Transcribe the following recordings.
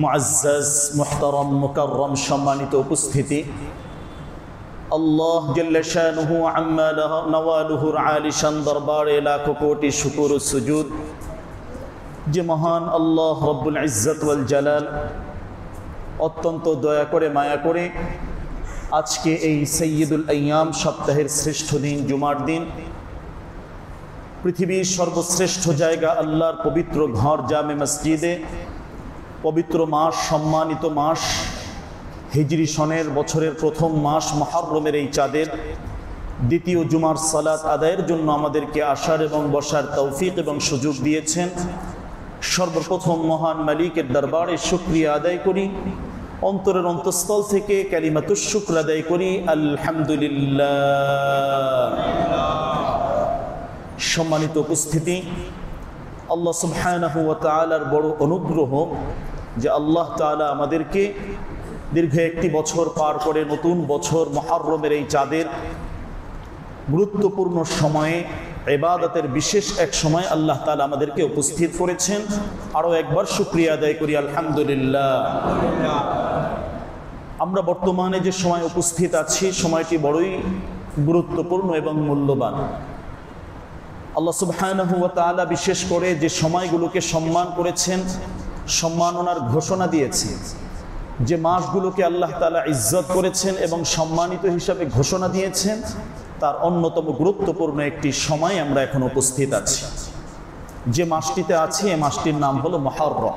মুআজ্জাজ মুহতারাম মুকাররম সম্মানিত উপস্থিতি, আল্লাহ জাল্লা শানুহু আম্মা নওয়ালুহুর আলিশান দরবারে লাখো কোটি শুকর ও সুজুদ। যে মহান আল্লাহ রব্বুল ইজ্জত ওয়াল জালাল অত্যন্ত দয়া করে মায়া করে আজকে এই সৈয়দুল আইয়াম সপ্তাহের শ্রেষ্ঠ দিন জুমার দিন, পৃথিবীর সর্বশ্রেষ্ঠ জায়গা আল্লাহর পবিত্র ঘর জামে মসজিদে, পবিত্র মাস, সম্মানিত মাস, হিজরি সনের বছরের প্রথম মাস মুহররমের এই চাঁদের দ্বিতীয় জুমার সালাত আদায়ের জন্য আমাদেরকে আসার এবং বসার তৌফিক এবং সুযোগ দিয়েছেন। সর্বপ্রথম মহান মালিকের দরবারে শুকরিয়া আদায় করি, অন্তরের অন্তঃস্থল থেকে কালিমাতুশ শুকর আদায় করি, আলহামদুলিল্লাহ। সম্মানিত উপস্থিতি, আল্লাহ সুবহানাহু ওয়া তাআলার বড় অনুগ্রহ যে আল্লাহ তাআলা আমাদেরকে দীর্ঘ একটি বছর পার করে নতুন বছর মুহররমের এই চাঁদের গুরুত্বপূর্ণ সময়ে, ইবাদতের বিশেষ এক সময় আল্লাহ তাআলা আমাদেরকে উপস্থিত করেছেন। আরও একবার শুকরিয়া আদায় করি, আলহামদুলিল্লাহ। আমরা বর্তমানে যে সময় উপস্থিত আছি, সময়টি বড়ই গুরুত্বপূর্ণ এবং মূল্যবান। আল্লাহ সুবহানাহু ওয়া তাআলা বিশেষ করে যে সময়গুলোকে সম্মান করেছেন, সম্মাননার ঘোষণা দিয়েছেন, যে মাসগুলোকে আল্লাহ তাআলা ইজ্জত করেছেন এবং সম্মানিত হিসাবে ঘোষণা দিয়েছেন, তার অন্যতম গুরুত্বপূর্ণ একটি সময় আমরা এখন উপস্থিত আছি। যে মাসটিতে আছি, এই মাসটির নাম হলো মুহররম।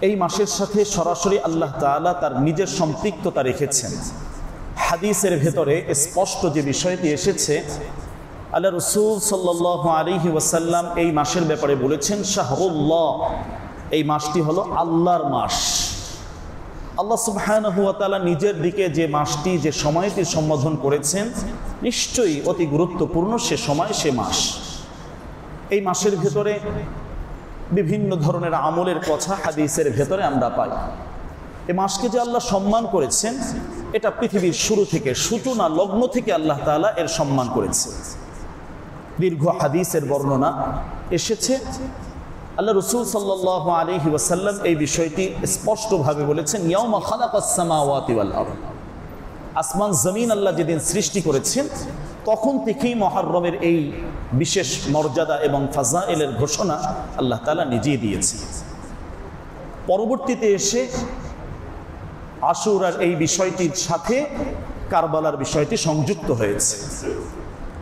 এই মাসের সাথে সরাসরি আল্লাহ তাআলা তার নিজের সম্পৃক্ততা রেখেছেন। হাদিসের ভেতরে স্পষ্ট যে বিষয়টি এসেছে, আল্লাহ রাসূল সাল্লাল্লাহু আলাইহি ওয়াসাল্লাম এই মাসের ব্যাপারে বলেছেন, শাহরুল্লাহ, এই মাসটি হলো আল্লাহর মাস। আল্লাহ সুবহানাহু ওয়া তাআলা নিজের দিকে যে মাসটি, যে সময়টি সম্বোধন করেছেন, নিশ্চয়ই অতি গুরুত্বপূর্ণ সে সময়, সে মাস। এই মাসের ভেতরে বিভিন্ন ধরনের আমলের কথা হাদিসের ভেতরে আমরা পাই। এই মাসকে যে আল্লাহ সম্মান করেছেন, এটা পৃথিবীর শুরু থেকে, সূচনা লগ্ন থেকে আল্লাহ তাআলা এর সম্মান করেছে। দীর্ঘ হাদিসের বর্ণনা এসেছে। আল্লাহ রাসূল সাল্লাল্লাহু আলাইহি ওয়াসাল্লাম এই বিষয়টি স্পষ্টভাবে বলেছেন, ইয়াউমা খালাকাস সামাওয়াতি ওয়াল আরদ, আসমান জমিন আল্লাহ যেদিন সৃষ্টি করেছেন, তখন থেকেই মুহররমের এই বিশেষ মর্যাদা এবং ফাজাইলের ঘোষণা আল্লাহ তাআলা নিজেই দিয়েছেন। পরবর্তীতে এসে আশুরার এই বিষয়টির সাথে কারবালার বিষয়টি সংযুক্ত হয়েছে।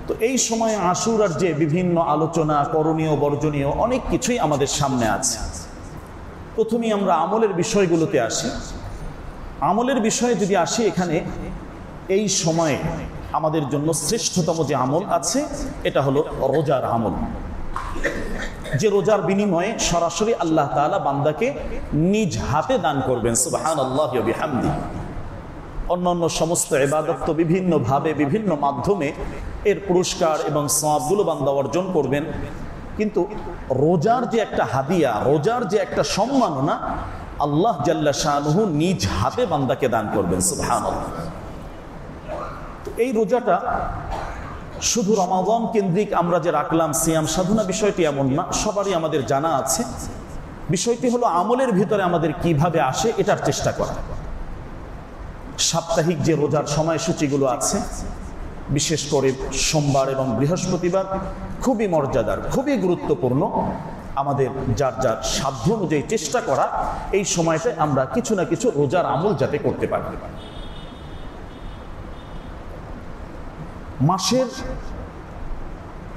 তো এই সময়ে আশুরার যে বিভিন্ন আলোচনা, করণীয় বর্জনীয় অনেক কিছুই আমাদের সামনে আছে। প্রথমেই আমরা আমলের বিষয়গুলোতে আসি। আমলের বিষয়ে যদি আসি, এখানে এই সময়ে আমাদের জন্য শ্রেষ্ঠতম যে আমল আছে, এটা হলো রোজার আমল। যে রোজার বিনিময়ে সরাসরি আল্লাহ তাআলা বান্দাকে নিজ হাতে দান করবেন, সুবহানাল্লাহি ওয়া বিহামদিহি। অন্যান্য সমস্ত ইবাদত তো বিভিন্নভাবে, বিভিন্ন মাধ্যমে এর পুরস্কার এবং সওয়াবগুলো বান্দা অর্জন করবেন, কিন্তু রোজার যে একটা হাদিয়া, রোজার যে একটা সম্মাননা, আল্লাহ জাল্লা শানুহু নিজ হাতে বান্দাকে দান করবেন, সুবহানাল্লাহ। এই রোজাটা শুধু রমাদান কেন্দ্রিক আমরা যে রাখলাম সিয়াম সাধনা, বিষয়টি এমন না, সবারই আমাদের জানা আছে। বিষয়টি হলো আমলের ভিতরে আমাদের কিভাবে আসে এটার চেষ্টা করা। সাপ্তাহিক যে রোজার সময়সূচিগুলো আছে, বিশেষ করে সোমবার এবং বৃহস্পতিবার, খুবই মর্যাদার, খুবই গুরুত্বপূর্ণ। আমাদের যার যার সাধ্য অনুযায়ী চেষ্টা করা এই সময়টায় আমরা কিছু না কিছু রোজার আমল যাতে করতে পারি। মাসের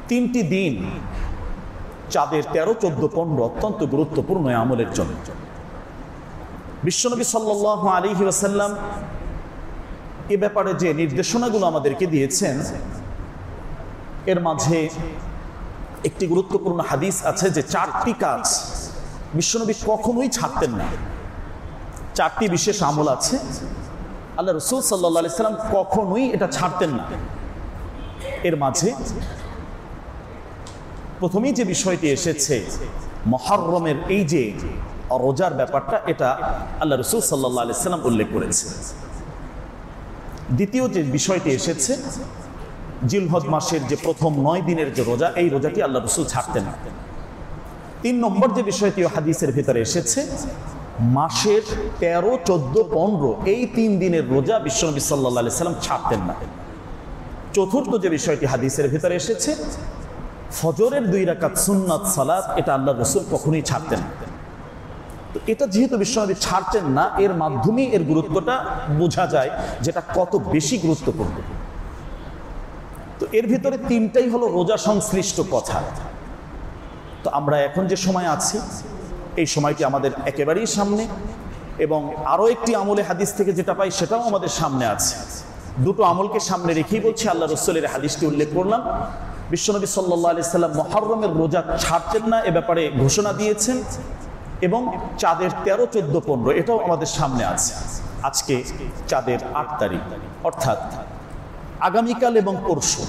3টি দিন, চাঁদের 13, 14, 15 অত্যন্ত গুরুত্বপূর্ণ আমলের জন্য। বিশ্বনবী সাল্লাল্লাহু আলাইহি ওয়াসাল্লাম এ ব্যাপারে যে নির্দেশনাগুলো আমাদেরকে দিয়েছেন, এর মাঝে একটি গুরুত্বপূর্ণ হাদিস আছে যে 4টি কাজ বিশ্বনবী কখনোই ছাড়তেন না। 4টি বিশেষ আমল আছে, আল্লাহ রাসূল সাল্লাল্লাহু আলাইহি ওয়াসাল্লাম কখনোই এটা ছাড়তেন না। এর মাঝে প্রথমেই যে বিষয়টি এসেছে, মুহররমের এই যে রোজার ব্যাপারটা, এটা আল্লাহ রাসূল সাল্লাল্লাহু আলাইহি ওয়াসাল্লাম উল্লেখ করেছেন। দ্বিতীয় যে বিষয়টি এসেছে, জিলহজ মাসের যে প্রথম 9 দিনের যে রোজা, এই রোজাটি আল্লাহ রাসূল ছাড়তেন না। 3 নম্বর যে বিষয়টি হাদিসের ভিতরে এসেছে, মাসের 13, 14, 15 এই 3 দিনের রোজা বিশ্বনবী সাল্লাল্লাহু আলাইহি সাল্লাম ছাড়তেন না। চতুর্থ যে বিষয়টি হাদিসের ভিতরে এসেছে, ফজরের 2 রাকাত সুন্নাত সালাত, এটা আল্লাহর রাসূল কখনোই ছাড়তেন না। তো এটা যেহেতু বিশ্বনবী ছাড়তেন না, এর মাধ্যমে এর গুরুত্বটা বোঝা যায় যেটা কত বেশি গুরুত্বপূর্ণ। তো এর ভিতরে 3টাই হলো রোজা সংশ্লিষ্ট কথা। তো আমরা এখন যে সময় আছি, এই সময়টি আমাদের একেবারেই সামনে, এবং আরও একটি আমলে হাদিস থেকে যেটা পাই সেটাও আমাদের সামনে আছে। দুটো আমলকে সামনে রেখেই বলছি, আল্লাহ রাসূলের হাদিসটি উল্লেখ করলাম। বিশ্বনবী সাল্লাল্লাহু আলাইহি সাল্লাম মুহররমের রোজা ছাড়তেন না এ ব্যাপারে ঘোষণা দিয়েছেন, এবং চাঁদের 13, 14, 15 এটাও আমাদের সামনে আছে। আজকে চাঁদের 8 তারিখ, অর্থাৎ আগামীকাল এবং পরশু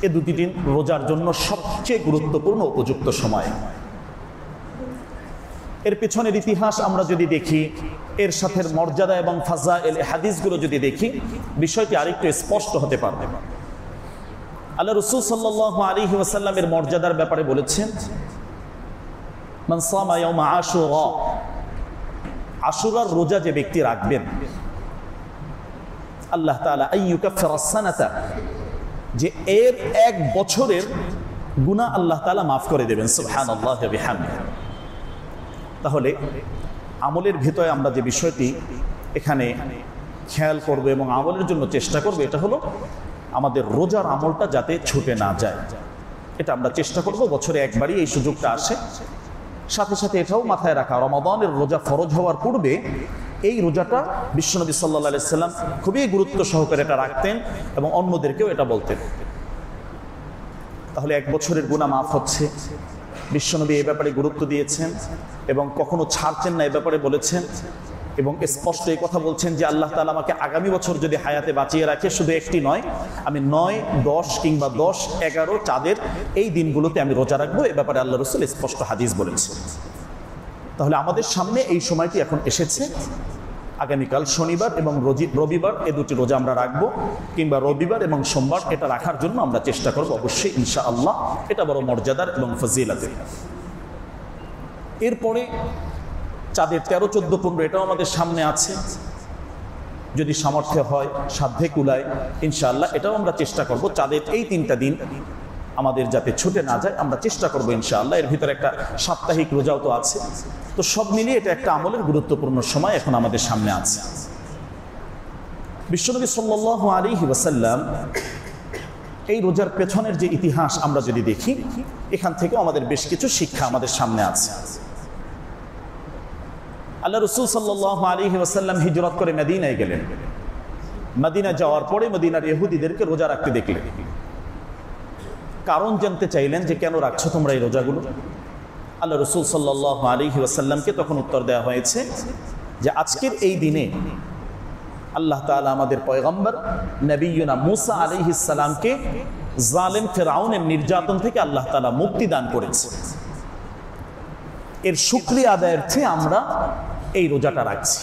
এ দুটি দিন রোজার জন্য সবচেয়ে গুরুত্বপূর্ণ উপযুক্ত সময়। এর পেছনের ইতিহাস আমরা যদি দেখি, এর সাথে মর্যাদা এবং ফাজাইল হাদিসগুলো যদি দেখি, বিষয়টি আরেকটু স্পষ্ট হতে পারবে। আল্লাহ রাসূল সাল্লাল্লাহু আলাইহি ওয়াসাল্লামের মর্যাদার ব্যাপারে বলেছেন, মান সামা ইয়াউমা আশুরা, আশুরার রোজা যে ব্যক্তি রাখবেন, আল্লাহ তাআলা আইয়ুকাফিরা সানাতা, যে এর 1 বছরের গুনাহ আল্লাহ তাআলা মাফ করে দেবেন। সুবহানাল্লাহি ওয়া বিহামদিহি। তাহলে আমলের ভিতরে আমরা যে বিষয়টি এখানে খেয়াল করব এবং আমলের জন্য চেষ্টা করব, এটা হলো আমাদের রোজার আমলটা যাতে ছুটে না যায়। এটা আমরা চেষ্টা করব, বছরে একবারই এই সুযোগটা আসে। সাথে সাথে এটাও মাথায় রাখা, রমাদানের রোজা ফরজ হওয়ার পূর্বে এই রোজাটা বিশ্বনবী সাল্লাল্লাহু আলাইহি সাল্লাম খুবই গুরুত্ব সহকারে এটা রাখতেন এবং অন্যদেরকেও এটা বলতেন। তাহলে 1 বছরের গুনাহ মাফ হচ্ছে, বিশ্বনবী এই ব্যাপারে গুরুত্ব দিয়েছেন এবং কখনো ছাড়ছেন না এ ব্যাপারে বলেছেন, এবং স্পষ্ট এই কথা বলছেন যে আল্লাহ তাআলা আমাকে আগামী বছর যদি হায়াতে বাঁচিয়ে রাখে, শুধু একটি নয়, আমি 9, 10 কিংবা 10, 11 চাঁদের এই দিনগুলোতে আমি রোজা রাখবো। এ ব্যাপারে আল্লাহ রাসূল স্পষ্ট হাদিস বলেছেন। তাহলে আমাদের সামনে এই সময়টি এখন এসেছে, আগামীকাল শনিবার এবং রবিবার এ দুটি রোজা আমরা রাখবো, কিংবা রবিবার এবং সোমবার এটা রাখার জন্য আমরা চেষ্টা করব অবশ্যই ইনশাআল্লাহ। এটা বড় মর্যাদার এবং ফজিলাতের। এরপরে চাঁদের 13, 14, 15 এটাও আমাদের সামনে আছে। যদি সামর্থ্য হয়, সাধ্যে কুলায়, ইনশাআল্লাহ এটাও আমরা চেষ্টা করব চাঁদের এই 3টা দিন আমাদের যাতে ছুটে না যায়, আমরা চেষ্টা করব ইনশাআল্লাহ। এর ভিতরে একটা সাপ্তাহিক রোজাও তো আছে। তো সব মিলিয়ে এটা একটা আমলের গুরুত্বপূর্ণ সময় এখন আমাদের সামনে আছে। বিশ্বনবী সাল্লাল্লাহু আলাইহি ওয়াসাল্লাম এই রোজার পেছনের যে ইতিহাস আমরা যদি দেখি, এখান থেকে আমাদের বেশ কিছু শিক্ষা আমাদের সামনে আছে। আল্লাহ রাসূল সাল্লাল্লাহু আলাইহি ওয়াসাল্লাম হিজরত করে মদিনায় গেলেন। মদিনা যাওয়ার পরে মদিনার ইহুদিদেরকে রোজা রাখতে দেখলেন। কারণ জানতে চাইলেন যে কেন রাখছো তোমরা এই রোজাগুলো? আল্লাহ রাসূল সাল্লাল্লাহু আলাইহি ওয়াসাল্লামকে তখন উত্তর দেওয়া হয়েছে যে আজকের এই দিনে আল্লাহ তাআলা আমাদের পয়গম্বর নবিয়ুনা মুসা আলাইহিস সালামকে জালেম ফিরআউনের নির্যাতন থেকে আল্লাহ তাআলা মুক্তি দান করেছে। এর শুকরিয়া আদায়ার্থে আমরা এই রোজাটা রাখছি।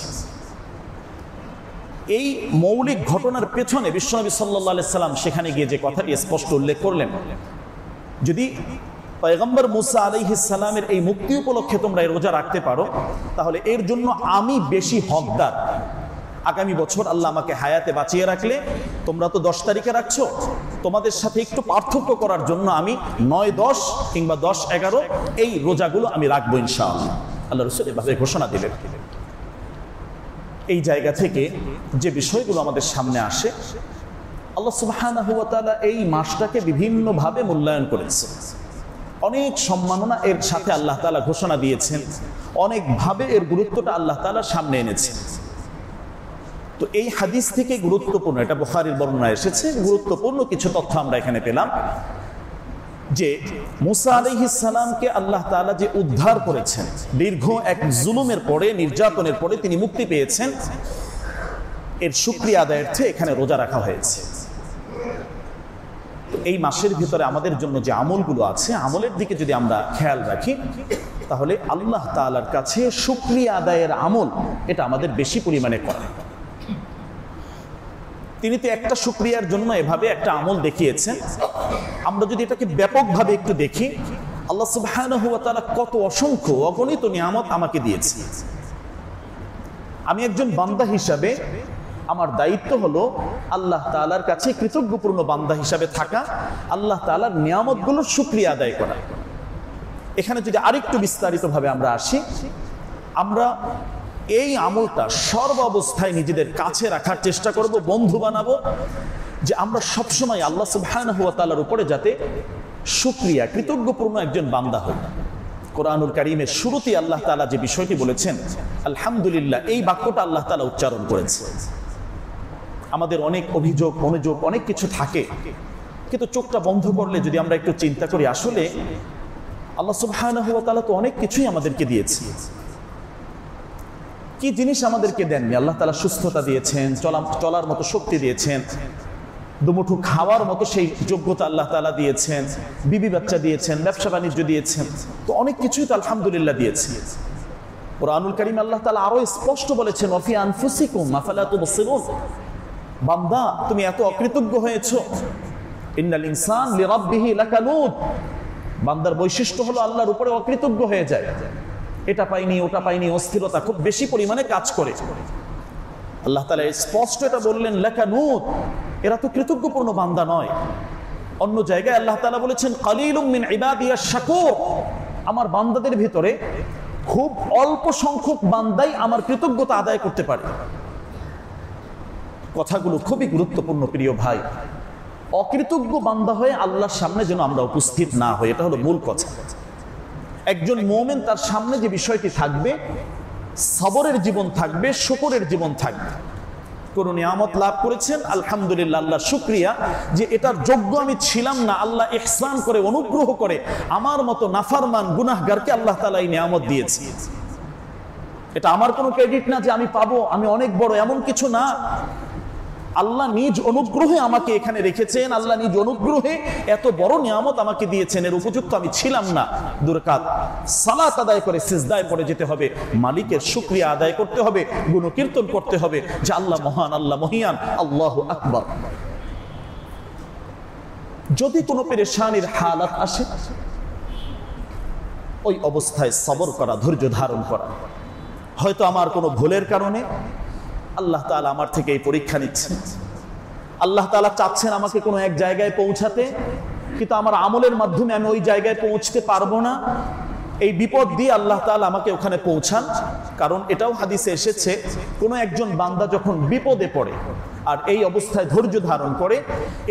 এই মৌলিক ঘটনার পেছনে বিশ্বনবী সাল্লাল্লাহু আলাইহি সাল্লাম সেখানে গিয়ে যে কথাটি স্পষ্ট উল্লেখ করলেন, যদি পয়গম্বর মুসা আলাইহিস সালামের এই মুক্তি উপলক্ষে তোমরা এই রোজা রাখতে পারো, তাহলে এর জন্য আমি বেশি হকদার। আগামী বছর আল্লাহ আমাকে হায়াতে বাঁচিয়ে রাখলে, তোমরা তো 10 তারিখে রাখছো, তোমাদের সাথে একটু পার্থক্য করার জন্য আমি 9, 10 কিংবা 10, 11 এই রোজাগুলো আমি রাখবো ইনশাআল্লাহ। আল্লাহ রাসূল এভাবে ঘোষণা দিলেন। এই জায়গা থেকে যে বিষয়গুলো আমাদের সামনে আসে, আল্লাহ সুবহানাহু ওয়া তাআলা এই মাসটাকে বিভিন্নভাবে মূল্যায়ন করেছেন। অনেক সম্মাননা এর সাথে আল্লাহ তাআলা ঘোষণা দিয়েছেন, অনেকভাবে এর গুরুত্বটা আল্লাহ তাআলা সামনে এনেছেন। তো এই হাদিস থেকে গুরুত্বপূর্ণ, এটা বুখারীর বর্ণনায় এসেছে, গুরুত্বপূর্ণ কিছু তথ্য আমরা এখানে পেলাম যে মুসা আলাইহিস সালামকে আল্লাহ তাআলা যে উদ্ধার করেছেন, দীর্ঘ এক জুলুমের পরে, নির্যাতনের পরে তিনি মুক্তি পেয়েছেন, এর শুকরিয়া আদায়ার্থে এখানে রোজা রাখা হয়েছে। এই মাসের ভিতরে আমাদের জন্য যে আমলগুলো আছে, আমলের দিকে যদি আমরা খেয়াল রাখি, তাহলে আল্লাহ তাআলার কাছে শুকরিয়া আদায়ের আমল এটা আমাদের বেশি পরিমাণে করে। তিনি তো একটা শুকরিয়ার জন্য এভাবে একটা আমল দেখিয়েছেন। আমরা যদি এটাকে ব্যাপকভাবে একটু দেখি, আল্লাহ সুবহানাহু ওয়া তাআলা কত অসংখ্য অগণিত নিয়ামত আমাকে দিয়েছে। আমি একজন বান্দা হিসাবে আমার দায়িত্ব হলো আল্লাহ তাআলার কাছে কৃতজ্ঞপূর্ণ বান্দা হিসাবে থাকা, আল্লাহ তাআলার নিয়ামতগুলোর শুকরিয়া আদায় করা। এখানে যদি আরেকটু বিস্তারিতভাবে আমরা আসি, আমরা এই আমলটা সর্ব অবস্থায় নিজেদের কাছে রাখার চেষ্টা করব, বন্ধু বানাবো, যে আমরা সবসময় আল্লাহ সুবহানাহু ওয়া তাআলার উপরে যাতে শুকরিয়া কৃতজ্ঞপূর্ণ একজন বান্দা হই। কোরআনুল কারীমের শুরুতেই আল্লাহ তাআলা যে বিষয়টি বলেছেন আলহামদুলিল্লাহ, এই বাক্যটা আল্লাহ তাআলা উচ্চারণ করেছে। আমাদের অনেক অভিযোগ মনোযোগ অনেক কিছু থাকে, কিন্তু চোখটা বন্ধ করলে যদি আমরা একটু চিন্তা করি, আসলে আল্লাহ সুবহানাহু ওয়া তাআলা তো অনেক কিছুই আমাদেরকে দিয়েছে। কি জিনিস আমাদেরকে দেননি? আল্লাহ তাআলা সুস্থতা দিয়েছেন, চলার মতো শক্তি দিয়েছেন, দুমুঠো খাওয়ার মতো সেই যোগ্যতা আল্লাহ তাআলা দিয়েছেন, বিবি বাচ্চা দিয়েছেন, ব্যবসা বাণিজ্য দিয়েছেন, তো অনেক কিছুই তো আলহামদুলিল্লাহ দিয়েছে। কোরআনুল কারীম আল্লাহ তাআলা আরো স্পষ্ট বলেছেন, ওয়া ফি আনফুসিকুম আফালা তুবসিরুন, বান্দা তুমি এত অকৃতজ্ঞ হয়েছো, ইন্নাল ইনসান লিরাব্বিহি লাকানুদ, বান্দার বৈশিষ্ট্য হলো আল্লাহর উপরে অকৃতজ্ঞ হয়ে যায়। এটা পাইনি ওটা পাইনি, অস্থিরতা খুব বেশি পরিমাণে কাজ করে। আল্লাহ তাআলা স্পষ্ট এটা বললেন লাকানুদ, এরা তো কৃতজ্ঞপূর্ণ বান্দা নয়। অন্য জায়গায় আল্লাহ তাআলা বলেছেন কালিলুম মিন ইবাদিয়াশ শাকুর, আমার বান্দাদের ভিতরে খুব অল্প সংখ্যক বান্দাই আমার কৃতজ্ঞতা আদায় করতে পারে। কথাগুলো খুবই গুরুত্বপূর্ণ প্রিয় ভাই। অকৃতজ্ঞ বান্দা হয়ে আল্লাহর সামনে যেন আমরা উপস্থিত না হই, এটা হলো মূল কথা। একজন মুমিন তার সামনে যে বিষয়টি থাকবে, সবরের জীবন থাকবে, শুকরের জীবন থাকবে। কোন নিয়ামত লাভ করেছেন আলহামদুলিল্লাহ, আল্লাহ শুকরিয়া যে এটার যোগ্য আমি ছিলাম না, আল্লাহ ইহসান করে অনুগ্রহ করে আমার মতো নাফরমান গুনাহগারকে আল্লাহ তাআলা এই নিয়ামত দিয়েছে। এটা আমার কোনো ক্রেডিট না যে আমি পাবো, আমি অনেক বড়, এমন কিছু না। আল্লাহ নিজ অনুগ্রহে আমাকে এখানে রেখেছেন, আল্লাহ নিজ অনুগ্রহে এত বড় নিয়ামত আমাকে দিয়েছেন, এর উপযুক্ত আমি ছিলাম না। 2 রাকাত সালাত আদায় করে সিজদায় পড়ে যেতে হবে, মালিকের শুকরিয়া আদায় করতে হবে, গুণকীর্তন করতে হবে যে আল্লাহ মহান, আল্লাহ মহিয়ান, আল্লাহু আকবার। যদি কোনো পেরেশানির হালাত আসে, ওই অবস্থায় সবর করা, ধৈর্য ধারণ করা। হয়তো আমার কোনো ভুলের কারণে আল্লাহ তাআলা আমার থেকে এই পরীক্ষা নিচ্ছেন, আল্লাহ তাআলা চাচ্ছেন আমাকে কোনো এক জায়গায় পৌঁছাতে, কিন্তু আমার আমলের মাধ্যমে আমি ওই জায়গায় পৌঁছতে পারবো না। এই বিপদ দিয়ে আল্লাহ তাআলা আমাকে ওখানে পৌঁছান। কারণ এটাও হাদিসে এসেছে, কোনো একজন বান্দা যখন বিপদে পড়ে আর এই অবস্থায় ধৈর্য ধারণ করে,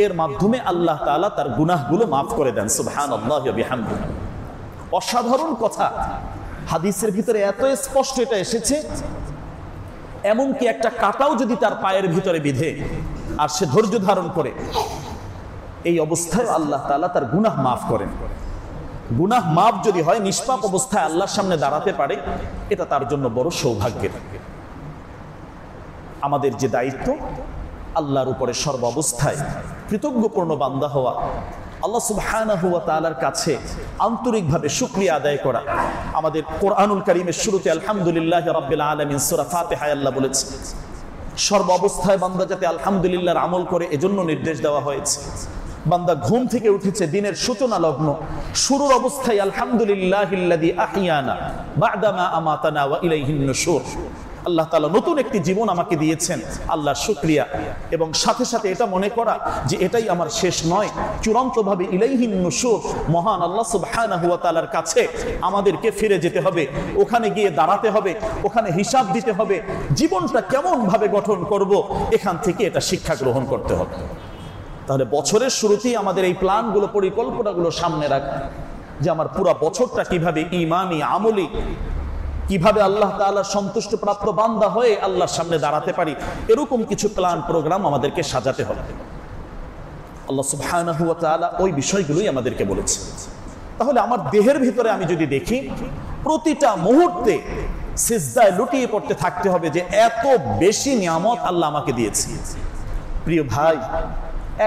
এর মাধ্যমে আল্লাহ তাআলা তার গুনাহগুলো মাফ করে দেন। সুবহানাল্লাহি ওয়া বিহামদিহি। অসাধারণ কথা, হাদিসের ভিতরে এত স্পষ্ট এটা এসেছে, এমনকি একটা কাঁটাও যদি তার পায়ের ভিতরে বিধে আর সে ধৈর্য ধারণ করে, এই অবস্থায় আল্লাহ তাআলা তার গুনাহ মাফ করেন। গুনাহ মাফ যদি হয়, নিষ্পাপ অবস্থায় আল্লাহর সামনে দাঁড়াতে পারে, এটা তার জন্য বড় সৌভাগ্যের। আমাদের যে দায়িত্ব, আল্লাহর উপরে সর্ব অবস্থায় কৃতজ্ঞপূর্ণ বান্দা হওয়া, আল্লাহ সুবহানাহু ওয়া তাআলার কাছে আন্তরিকভাবে শুকরিয়া আদায় করা। আমাদের কোরআনুল কারীমের শুরুতে আলহামদুলিল্লাহি রাব্বিল আলামিন সূরা ফাতিহায় আল্লাহ বলেছেন, সর্ব অবস্থায় বান্দা যাতে আলহামদুলিল্লাহর আমল করে, এজন্য নির্দেশ দেওয়া হয়েছে। বান্দা ঘুম থেকে উঠেছে, দিনের সূচনা লগ্ন, শুরুর অবস্থায় আলহামদুলিল্লাহিল্লাযী আহইয়ানা বা'দামা আমাতানা ওয়া ইলাইহিন নুশুর, আল্লাহ তাআলা নতুন একটি জীবন আমাকে দিয়েছেন, আল্লাহর শুকরিয়া। এবং সাথে সাথে এটা মনে করা যে এটাই আমার শেষ নয়, চূড়ান্তভাবে ইলাইহিন নুশুর, মহান আল্লাহ সুবহানাহু ওয়া তাআলার কাছে আমাদেরকে ফিরে যেতে হবে, ওখানে গিয়ে দাঁড়াতে হবে, ওখানে হিসাব দিতে হবে, জীবনটা কেমন ভাবে গঠন করব, এখান থেকে এটা শিক্ষা গ্রহণ করতে হবে। তাহলে বছরের শুরুতেই আমাদের এই প্ল্যানগুলো, পরিকল্পনাগুলো সামনে রাখা, যে আমার পুরো বছরটা কিভাবে ঈমানি আমলি, কিভাবে আল্লাহ তাআলার সন্তুষ্ট প্রাপ্ত বান্দা হয়ে আল্লাহর সামনে দাঁড়াতে পারি, এরকম কিছু প্ল্যান প্রোগ্রাম আমাদেরকে সাজাতে হবে। আল্লাহ সুবহানাহু ওয়া তাআলা ওই বিষয়গুলোই আমাদেরকে বলেছে। তাহলে আমার দেহের ভিতরে আমি যদি দেখি, প্রতিটা মুহূর্তে সিজদায় লুটিয়ে পড়তে থাকতে হবে যে এত বেশি নিয়ামত আল্লাহ আমাকে দিয়েছে। প্রিয় ভাই,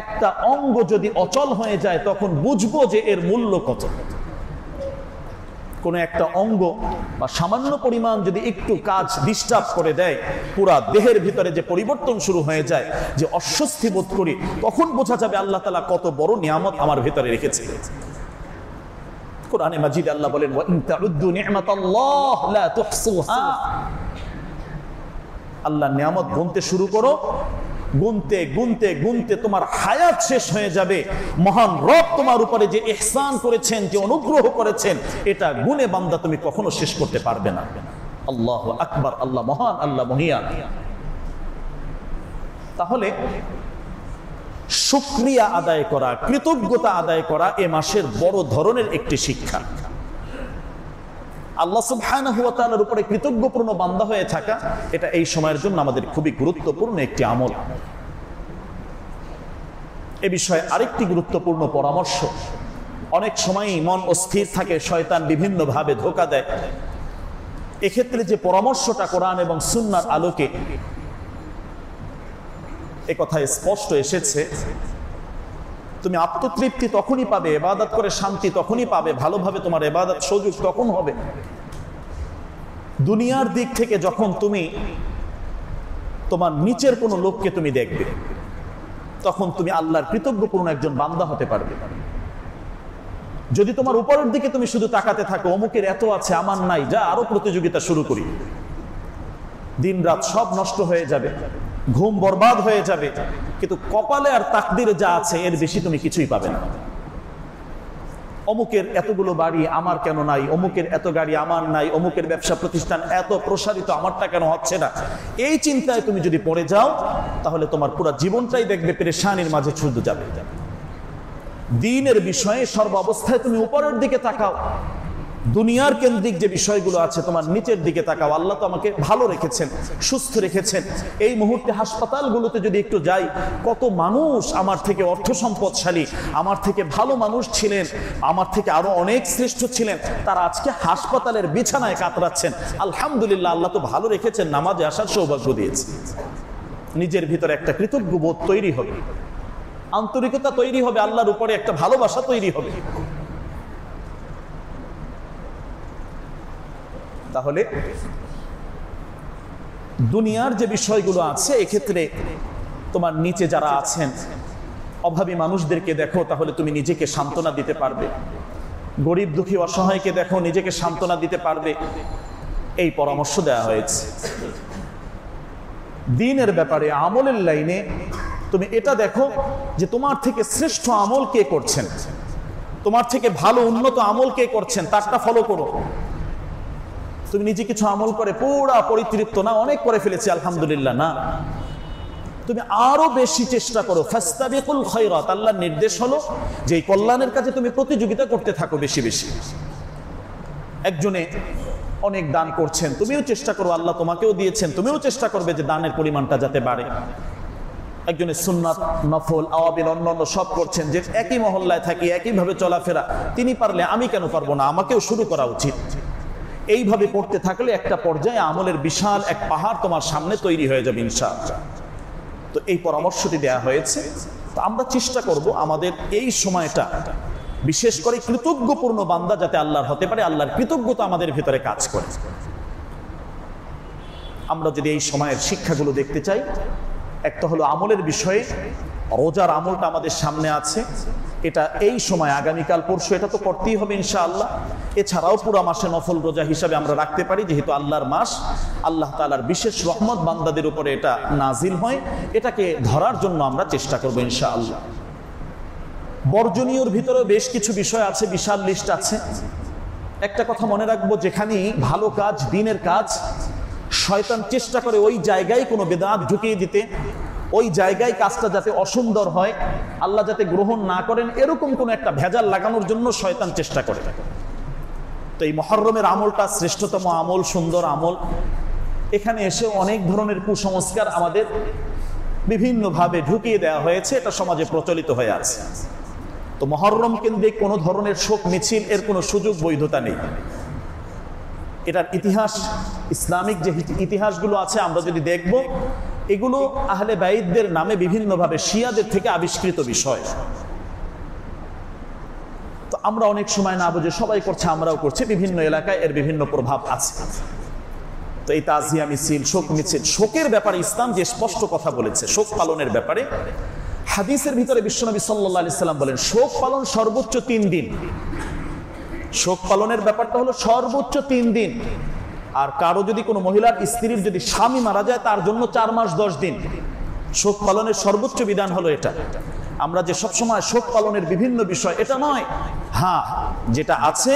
একটা অঙ্গ যদি অচল হয়ে যায়, তখন বুঝবো যে এর মূল্য কত। কোনো একটা অঙ্গ বা সামান্য পরিমাণ যদি একটু কাজ ডিস্টার্ব করে দেয়, পুরা দেহের ভিতরে যে পরিবর্তন শুরু হয়ে যায়, যে অস্বস্তি বোধ করি, তখন বোঝা যাবে আল্লাহ তাআলা কত বড় নিয়ামত আমার ভিতরে রেখেছে। কোরআনে মাজিদ আল্লাহ বলেন, ওয়া ইন তাউদ্দু নি'মাতাল্লাহ লা তুহসুহা, আল্লাহ নিয়ামত গুনতে শুরু করো, গুনতে গুনতে গুনতে তোমার হায়াত শেষ হয়ে যাবে। মহান রব তোমার উপরে যে ইহসান করেছেন, যে অনুগ্রহ করেছেন, এটা গুনে বান্দা তুমি কখনো শেষ করতে পারবে না। আল্লাহু আকবার, আল্লাহ মহান, আল্লাহ মহিয়ান। তাহলে শুকরিয়া আদায় করা, কৃতজ্ঞতা আদায় করা এ মাসের বড় ধরনের একটি শিক্ষা। আল্লাহ সুবহানাহু ওয়া তাআলার উপরে কৃতজ্ঞপূর্ণ বান্দা হয়ে থাকা, এটা এই সময়ের জন্য আমাদের খুবই গুরুত্বপূর্ণ একটি আমল। এ বিষয়ে আরেকটি গুরুত্বপূর্ণ পরামর্শ, অনেক সময়ই মন অস্থির থাকে, শয়তান বিভিন্নভাবে ধোঁকা দেয়। এক্ষেত্রে যে পরামর্শটা কোরআন এবং সুন্নাহর আলোকে এ কথা স্পষ্ট এসেছে, তুমি আত্মতৃপ্তি তখনই পাবে, ইবাদত করে শান্তি তখনই পাবে, ভালোভাবে তোমার ইবাদত সুযোগ তখন হবে দুনিয়ার দিক থেকে যখন তুমি তোমার নিচের কোনো লোককে তুমি দেখবে, তখন তুমি আল্লাহর কৃতজ্ঞপূর্ণ একজন বান্দা হতে পারবে। যদি তোমার উপরের দিকে তুমি শুধু তাকাতে থাকো, অমুকের এত আছে আমার নাই, যা আরো প্রতিযোগিতা শুরু করি, দিন রাত সব নষ্ট হয়ে যাবে, ঘুম বরবাদ হয়ে যাবে, কিন্তু কপালে আর তাকদিরে যা আছে এর বেশি তুমি কিছুই পাবে না। অমুকের এতগুলো বাড়ি আমার কেন নাই, অমুকের এত গাড়ি আমার নাই, অমুকের ব্যবসা প্রতিষ্ঠান এত প্রসারিত আমারটা কেন হচ্ছে না, এই চিন্তায় তুমি যদি পড়ে যাও, তাহলে তোমার পুরো জীবনটাই দেখবে পেরেশানির মাঝে ছুটে যাবে। দ্বীনের বিষয়ে সর্বাবস্থায় তুমি উপরের দিকে তাকাও, দুনিয়ার কেন্দ্রিক যে বিষয়গুলো আছে তোমার নিচের দিকে তাকাও। আল্লাহ তো আমাকে ভালো রেখেছেন, সুস্থ রেখেছেন। এই মুহূর্তে হাসপাতালগুলোতে যদি একটু যাই, কত মানুষ আমার থেকে অর্থ সম্পদশালী, আমার থেকে ভালো মানুষ ছিলেন, আমার থেকে আরো অনেক শ্রেষ্ঠ ছিলেন, তারা আজকে হাসপাতালের বিছানায় কাতরাচ্ছেন। আলহামদুলিল্লাহ, আল্লাহ তো ভালো রেখেছেন, নামাজে আসার সৌভাগ্য দিয়েছে। নিজের ভিতরে একটা কৃতজ্ঞ বোধ তৈরি হবে, আন্তরিকতা তৈরি হবে, আল্লাহর উপরে একটা ভালোবাসা তৈরি হবে। তাহলে দুনিয়ার যে বিষয়গুলো আছে, এক্ষেত্রে তোমার নিচে যারা আছেন অভাবী মানুষদেরকে দেখো, তাহলে তুমি নিজেকে সান্ত্বনা দিতে পারবে। গরিব দুঃখী অসহায়কে দেখো, নিজেকে সান্ত্বনা দিতে পারবে। এই পরামর্শ দেওয়া হয়েছে। দ্বীনের ব্যাপারে, আমলের লাইনে তুমি এটা দেখো যে তোমার থেকে শ্রেষ্ঠ আমল কে করছেন, তোমার থেকে ভালো উন্নত আমল কে করছেন, তারটা ফলো করো। তুমি নিজে কিছু আমল করে পুরা পরিতৃপ্ত না, অনেক করে ফেলেছি আলহামদুলিল্লাহ, না, তুমি আরো বেশি চেষ্টা করো। ফাস্তাবিকুল খায়রাত, আল্লাহর নির্দেশ হলো যে এই কল্যাণের কাজে তুমি প্রতিযোগিতা করতে থাকো বেশি বেশি। একজনে অনেক দান করছেন, তুমিও চেষ্টা করো, আল্লাহ তোমাকেও দিয়েছেন, তুমিও চেষ্টা করবে যে দানের পরিমাণটা যাতে বাড়ে। একজনে সুন্নাত, নফল, আওয়াবিল, অন্যান্য সব করছেন, যে একই মহল্লায় থাকি, একইভাবে চলাফেরা, তিনি পারলে আমি কেন পারবো না, আমাকেও শুরু করা উচিত। এইভাবে করতে থাকলে একটা পর্যায়ে আমলের বিশাল এক পাহাড় তোমার সামনে তৈরি হয়ে যাবে ইনশাআল্লাহ। তো এই পরামর্শটি দেয়া হয়েছে। তো আমরা চেষ্টা করব আমাদের এই সময়টা বিশেষ করে কৃতজ্ঞপূর্ণ বান্দা যাতে আল্লাহর হতে পারে, আল্লাহর কৃতজ্ঞতা আমাদের ভিতরে কাজ করে। আমরা যদি এই সময়ের শিক্ষাগুলো দেখতে চাই, একটা হলো আমলের বিষয়ে, রোজার আমলটা আমাদের সামনে আছে, এটা এই সময় আগামীকাল পরশু এটা তো করতেই হবে ইনশাআল্লাহ। এছাড়াও পুরো মাসে নফল রোজা হিসাবে আমরা রাখতে পারি, যেহেতু আল্লাহর মাস, আল্লাহ তাআলার বিশেষ রহমত বান্দাদের উপরে এটা নাজিল হয়, এটাকে ধরার জন্য আমরা চেষ্টা করব ইনশাআল্লাহ। বর্জনীয়র ভিতরে বেশ কিছু বিষয় আছে, বিশাল লিস্ট আছে। একটা কথা মনে রাখবো, যেখানেই ভালো কাজ, দ্বীনের কাজ, শয়তান চেষ্টা করে ওই জায়গায় কোনো বেদাত ঢুকিয়ে দিতে, ওই জায়গায় কাজটা যাতে অসুন্দর হয়, আল্লাহ যাতে গ্রহণ না করেন, এরকম কোনো একটা ভেজাল লাগানোর জন্য শয়তান চেষ্টা করে। তো এই মুহররমের আমলটা শ্রেষ্ঠতম আমল, সুন্দর আমল, এখানে এসে অনেক ধরনের কুসংস্কার আমাদের বিভিন্নভাবে ঢুকিয়ে দেওয়া হয়েছে, এটা সমাজে প্রচলিত হয়ে আছে। তো মুহররম কেন্দ্রিক কোনো ধরনের শোক মিছিল, এর কোনো সুযোগ বৈধতা নেই। এটার ইতিহাস, ইসলামিক যে ইতিহাসগুলো আছে আমরা যদি দেখব, এগুলো আহলে বাইতদের নামে বিভিন্নভাবে শিয়াদের থেকে আবিষ্কৃত বিষয়। তো আমরা অনেক সময় না বুঝে সবাই করছে, আমরাও করছি, বিভিন্ন এলাকায় এর বিভিন্ন প্রভাব আছে। তো এই তাজিয়া মিছিল, শোক মিছিল, শোকের ব্যাপারে ইসলাম যে স্পষ্ট কথা বলেছে, শোক পালনের ব্যাপারে হাদিসের ভিতরে বিশ্বনবী সাল্লাল্লাহু আলাইহি সাল্লাম বলেন, শোক পালন সর্বোচ্চ 3 দিন। শোক পালনের ব্যাপারটা হলো সর্বোচ্চ 3 দিন। আর কারো যদি কোনো মহিলার স্ত্রীর যদি স্বামী মারা যায় তার জন্য 4 মাস 10 দিন শোক পালনের সর্বোচ্চ বিধান হলো এটা। আমরা যে সবসময় শোক পালনের বিভিন্ন বিষয় এটা নয়, হ্যাঁ যেটা আছে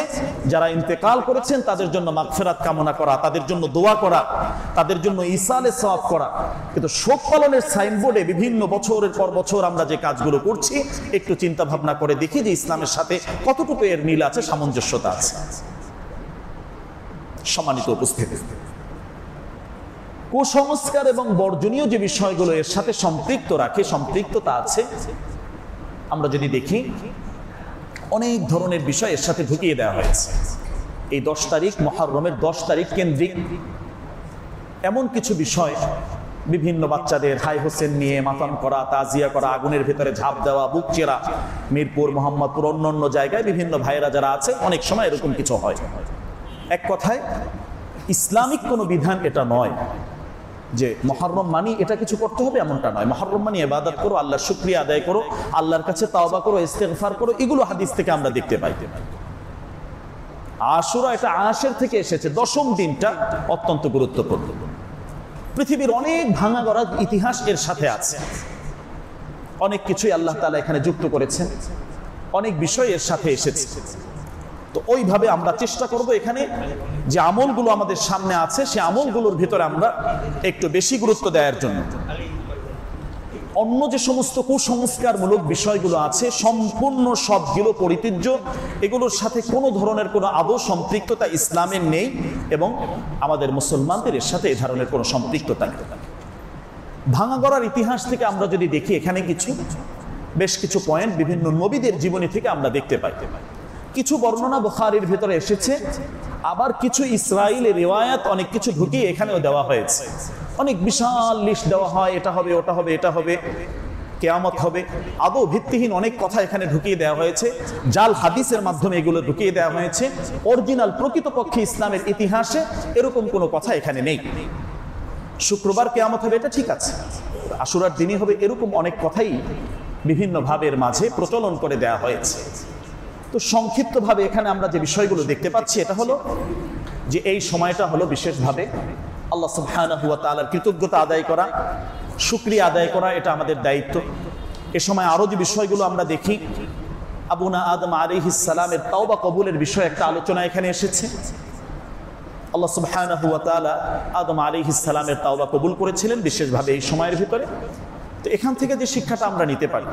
যারা ইন্তেকাল করেছেন তাদের জন্য মাগফিরাত কামনা করা, তাদের জন্য দোয়া করা, তাদের জন্য ইসালে সওয়াব করা। কিন্তু শোক পালনের সাইনবোর্ডে বিভিন্ন বছরের পর বছর আমরা যে কাজগুলো করছি একটু চিন্তা ভাবনা করে দেখি যে ইসলামের সাথে কতটুকু এর মিল আছে, সামঞ্জস্যতা আছে। সম্মানিত উপস্থিতি, কুসংস্কার এবং বর্জনীয় যে বিষয়গুলো এর সাথে সম্পৃক্ততা আছে, আমরা যদি দেখি অনেক ধরনের বিষয় এর সাথে ঢুকিয়ে দেওয়া হয়েছে। এই 10 তারিখ মুহররমের 10 তারিখ কেন্দ্রিক এমন কিছু বিষয়, বিভিন্ন বাচ্চাদের হাই হোসেন নিয়ে মাতাম করা, তাজিয়া করা, আগুনের ভেতরে ঝাঁপ দেওয়া, বুক চেরা, মিরপুর, মোহাম্মদপুর, অন্যান্য জায়গায় বিভিন্ন ভাইয়েরা যারা আছে অনেক সময় এরকম কিছু হয়। এক কথায় ইসলামিক কোনো বিধান এটা নয় যে মুহররম মানি এটা কিছু করতে হবে, এমনটা নয়। মুহররম মানি ইবাদত করো, আল্লাহর শুকরিয়া আদায় করো, আল্লাহর কাছে তাওবা করো, ইস্তেগফার করো, এগুলো হাদিস থেকে আমরা দেখতে পাই। আশুরা এটা আশের থেকে এসেছে, 10ম দিনটা অত্যন্ত গুরুত্বপূর্ণ। পৃথিবীর অনেক ভাঙা গড়া ইতিহাস এর সাথে আছে, অনেক কিছুই আল্লাহ তাআলা এখানে যুক্ত করেছেন, অনেক বিষয় এর সাথে এসেছে। তো ওইভাবে আমরা চেষ্টা করব এখানে যে আমলগুলো আমাদের সামনে আছে সে আমলগুলোর ভিতরে আমরা একটু বেশি গুরুত্ব দেওয়ার জন্য। অন্য যে সমস্ত কুসংস্কারমূলক বিষয়গুলো আছে সম্পূর্ণ সবগুলো পরিত্যাজ্য, এগুলোর সাথে কোনো ধরনের কোনো আদৌ সম্পৃক্ততা ইসলামের নেই এবং আমাদের মুসলমানদের এর সাথে এ ধরনের কোনো সম্পৃক্ততা নেই। ভাঙা গড়ার ইতিহাস থেকে আমরা যদি দেখি এখানে বেশ কিছু পয়েন্ট বিভিন্ন নবীদের জীবনী থেকে আমরা দেখতে পাই। কিছু বর্ণনা বুখারীর ভিতরে এসেছে, আবার কিছু ইসরাইলের রিওয়ায়াত অনেক কিছু ঢুকিয়ে এখানেও দেওয়া হয়েছে। অনেক বিশাল লিস্ট দেওয়া হয়, এটা হবে, ওটা হবে, এটা হবে, কিয়ামত হবে, আদৌ ভিত্তিহীন অনেক কথা এখানে ঢুকিয়ে দেওয়া হয়েছে। জাল হাদিসের মাধ্যমে এগুলো ঢুকিয়ে দেওয়া হয়েছে। অরিজিনাল প্রকৃতপক্ষে ইসলামের ইতিহাসে এরকম কোনো কথা এখানে নেই। শুক্রবার কিয়ামত হবে এটা ঠিক আছে, আশুরার দিনই হবে, এরকম অনেক কথাই বিভিন্ন ভাবের মাঝে প্রচলন করে দেওয়া হয়েছে। তো সংক্ষিপ্তভাবে এখানে আমরা যে বিষয়গুলো দেখতে পাচ্ছি এটা হলো যে এই সময়টা হলো বিশেষভাবে আল্লাহ সুবহানাহু ওয়া তাআলার কৃতজ্ঞতা আদায় করা, শুকরিয়া আদায় করা, এটা আমাদের দায়িত্ব। এ সময় আরো যে বিষয়গুলো আমরা দেখি, আবুনা আদম আলাইহিস সালামের তাওবা কবুলের বিষয়ে একটা আলোচনা এখানে এসেছে। আল্লাহ সুবহানাহু ওয়া তাআলা আদম আলাইহিস সালামের তাওবা কবুল করেছিলেন বিশেষভাবে এই সময়ের ভিতরে। তো এখান থেকে যে শিক্ষাটা আমরা নিতে পারি,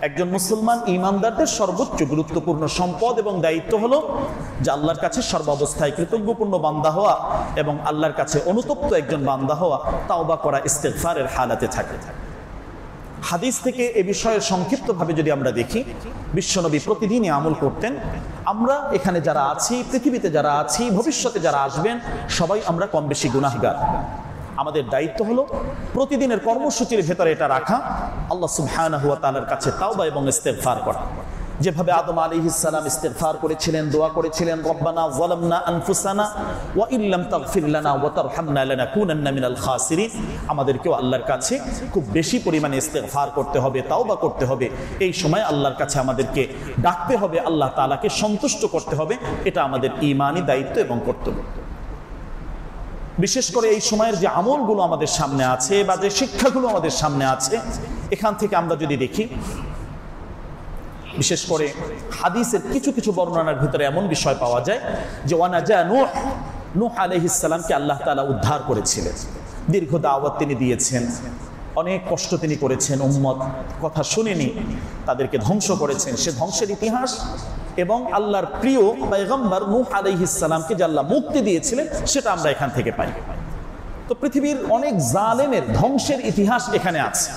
একজন মুসলমান ঈমানদারদের সর্বোচ্চ গুরুত্বপূর্ণ সম্পদ এবং দায়িত্ব হলো যে আল্লাহর কাছে সর্বাবস্থায় কৃতজ্ঞপূর্ণ বান্দা হওয়া এবং আল্লাহর কাছে অনুতপ্ত একজন বান্দা হওয়া, তাওবা করা, ইস্তেগফারের হালাতে থাকে। হাদিস থেকে এ বিষয়ে সংক্ষিপ্তভাবে যদি আমরা দেখি, বিশ্বনবী প্রতিদিনই আমল করতেন। আমরা এখানে যারা আছি, পৃথিবীতে যারা আছি, ভবিষ্যতে যারা আসবেন, সবাই আমরা কম বেশি গুনাহগার। আমাদের দায়িত্ব হলো প্রতিদিনের কর্মসূচির ভেতরে এটা রাখা, আল্লাহ সুবহানাহু ওয়া তাআলার কাছে তাওবা এবং ইস্তেগফার করা। যেভাবে আদম আলাইহিস সালাম ইস্তেগফার করেছিলেন, দোয়া করেছিলেন, রব্বানা যালামনা আনফুসানা ওয়া ইল্লাম তাগফির লানা ওয়া তারহামনা লানাকুনান্না মিনাল খাসিরিন। আমাদেরকেও আল্লাহর কাছে খুব বেশি পরিমাণে ইস্তেগফার করতে হবে, তাওবা করতে হবে। এই সময় আল্লাহর কাছে আমাদেরকে ডাকতে হবে, আল্লাহ তাআলাকে সন্তুষ্ট করতে হবে। এটা আমাদের ঈমানি দায়িত্ব এবং কর্তব্য। বিশেষ করে এই সময়ের যে আমলগুলো আমাদের সামনে আছে বা যে শিক্ষাগুলো আমাদের সামনে আছে, এখান থেকে আমরা যদি দেখি, বিশেষ করে হাদিসের কিছু কিছু বর্ণনার ভিতরে এমন বিষয় পাওয়া যায় যে ওয়ানাজা নূহ আলাইহিস সালামকে আল্লাহ তাআলা উদ্ধার করেছিলেন। দীর্ঘ দাওয়াত তিনি দিয়েছেন, অনেক কষ্ট তিনি করেছেন, উম্মত কথা শুনেনি, তাদেরকে ধ্বংস করেছেন। সে ধ্বংসের ইতিহাস এবং আল্লাহর প্রিয় পয়গম্বর নূহ আলাইহিস সালামকে যে আল্লাহ মুক্তি দিয়েছিলেন সেটা আমরা এখান থেকে পাই। তো পৃথিবীর অনেক জালেমের ধ্বংসের ইতিহাস এখানে আছে।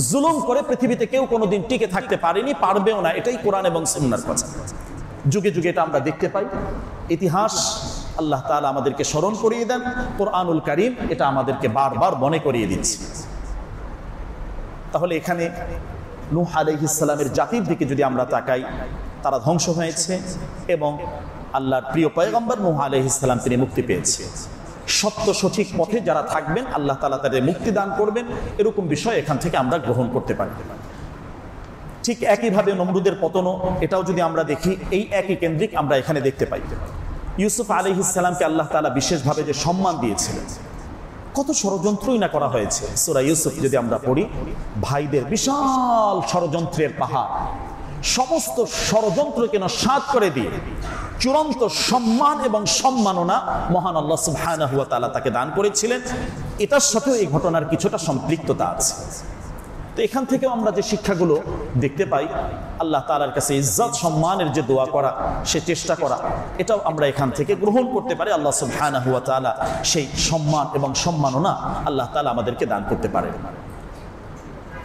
জুলুম করে পৃথিবীতে কেউ কোনোদিন টিকে থাকতে পারেনি, পারবেও না। এটাই কোরআন এবং সুন্নাহর কথা। যুগে যুগে এটা আমরা দেখতে পাই। ইতিহাস আল্লাহ তাআলা আমাদেরকে স্মরণ করিয়ে দেন, কোরআনুল কারীম এটা আমাদেরকে বারবার মনে করিয়ে দিচ্ছে। তাহলে এখানে নূহ আলাইহিস সালামের জাতির দিকে যদি আমরা তাকাই, তারা ধ্বংস হয়েছে এবং আল্লাহর প্রিয় পয়গম্বর নূহ আলাইহিস সালাম তিনি মুক্তি পেয়েছে। সত্য সঠিক পথে যারা থাকবেন আল্লাহ তাআলা তাদের মুক্তি দান করবেন, এরকম বিষয় এখান থেকে আমরা গ্রহণ করতে পারি। ঠিক একইভাবে নমরুদের পতনও, এটাও যদি আমরা দেখি এই একই কেন্দ্রিক আমরা এখানে দেখতে পাই। ইউসুফ আলাইহিস সালামকে আল্লাহ তাআলা বিশেষভাবে যে সম্মান দিয়েছিলেন, কত ষড়যন্ত্রই না করা হয়েছে। সূরা ইউসুফ যদি আমরা পড়ি, ভাইদের বিশাল ষড়যন্ত্রের পাহাড়, সমস্ত ষড়যন্ত্রকে নস্যাৎ করে দিয়ে চূড়ান্ত সম্মান এবং সম্মাননা মহান আল্লাহ সুবহানাহু ওয়া তাআলা তাকে দান করেছিলেন। এটার সাথেও এই ঘটনার কিছুটা সম্পৃক্ততা আছে। তো এখান থেকেও আমরা যে শিক্ষাগুলো দেখতে পাই, আল্লাহ তাআলার কাছে ইজ্জত সম্মানের যে দোয়া করা, সে চেষ্টা করা, এটাও আমরা এখান থেকে গ্রহণ করতে পারি। আল্লাহ সুবহানাহু ওয়া তাআলা সেই সম্মান এবং সম্মাননা আল্লাহ তাআলা আমাদেরকে দান করতে পারেন।